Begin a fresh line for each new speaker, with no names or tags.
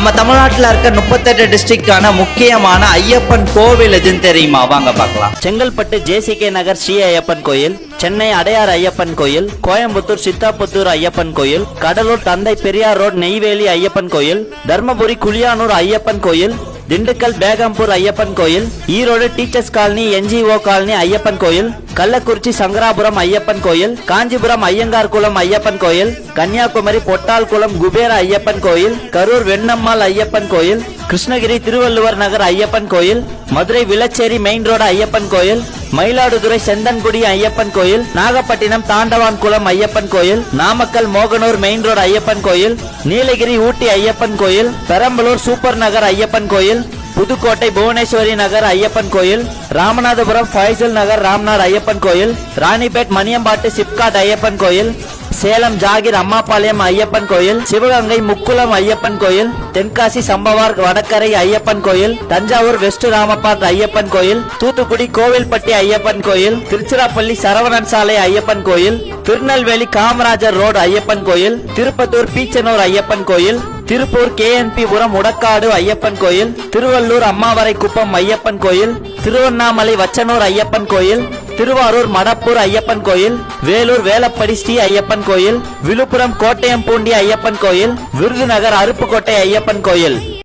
நம்ம தமிழ்நாட்டில் இருக்க 38 டிஸ்ட்ரிக்டான முக்கியமான ஐயப்பன் கோவில் எதுன்னு தெரியுமா? வாங்க பார்க்கலாம். செங்கல்பட்டு ஜேசிகே நகர் ஸ்ரீ ஐயப்பன் கோயில், சென்னை அடையார் ஐயப்பன் கோயில், கோயம்புத்தூர் சித்தாபுத்தூர் ஐயப்பன் கோயில், கடலூர் தந்தை பெரியார் ரோட் நெய்வேலி ஐயப்பன் கோயில், தர்மபுரி குளியானூர் ஐயப்பன் கோயில், திண்டுக்கல் பேகம்பூர் ஐயப்பன் கோயில், Erode teachers colony NGO colony Ayyappan கோயில், கள்ளக்குறிச்சி சங்கராபுரம் ஐயப்பன் கோயில், காஞ்சிபுரம் ஐயங்கார் குளம் ஐயப்பன் கோயில், கன்னியாகுமரி பொட்டால் குளம் குபேர ஐயப்பன் கோயில், கரூர் வெண்ணம்மாள் ஐயப்பன் கோயில், கிருஷ்ணகிரி திருவள்ளுவர் நகர் ஐயப்பன் கோயில், மதுரை விளச்சேரி மெயின் ரோடு ஐயப்பன் கோயில், மயிலாடுதுறை செந்தன்குடி ஐயப்பன் கோயில், நாகப்பட்டினம் தாண்டவான் குளம் ஐயப்பன் கோயில், நாமக்கல் மோகனூர் மெயின் ரோடு ஐயப்பன் கோயில், நீலகிரி ஊட்டி ஐயப்பன் கோயில், பெரம்பலூர் சூப்பர் நகர் ஐயப்பன் கோயில், புதுக்கோட்டை புவனேஸ்வரி நகர் ஐயப்பன் கோயில், ராமநாதபுரம் ஃபைசல் நகர் ராம்நாத் ஐயப்பன் கோயில், ராணிப்பேட் மணியம்பாட்டு சிப்காட் ஐயப்பன் கோயில், சேலம் ஜாகிர் அம்மாபாளையம் ஐயப்பன் கோயில், சிவகங்கை முக்குளம் ஐயப்பன் கோயில், தென்காசி சம்பவார் வடக்கரை ஐயப்பன் கோயில், தஞ்சாவூர் வெஸ்ட் ராமபாத் ஐயப்பன் கோயில், தூத்துக்குடி கோவில்பட்டி ஐயப்பன் கோயில், திருச்சிராப்பள்ளி சரவணன் சாலை ஐயப்பன் கோயில், திருநெல்வேலி காமராஜர் ரோடு ஐயப்பன் கோயில், திருப்பத்தூர் பீச்சனூர் ஐயப்பன் கோயில், திருப்பூர் கேஎன்பி-புரம் உடக்காடு ஐயப்பன் கோயில், திருவள்ளூர் அம்மாவரை குப்பம் ஐயப்பன் கோயில், திருவண்ணாமலை வச்சனூர் ஐயப்பன் கோயில், திருவாரூர் மடப்பூர் ஐயப்பன் கோயில், வேலூர் வேலப்படி ஸ்ரீ ஐயப்பன் கோயில், விழுப்புரம் கோட்டையம்பூண்டி ஐயப்பன் கோயில், விருதுநகர் அருப்புக்கோட்டை ஐயப்பன் கோயில்.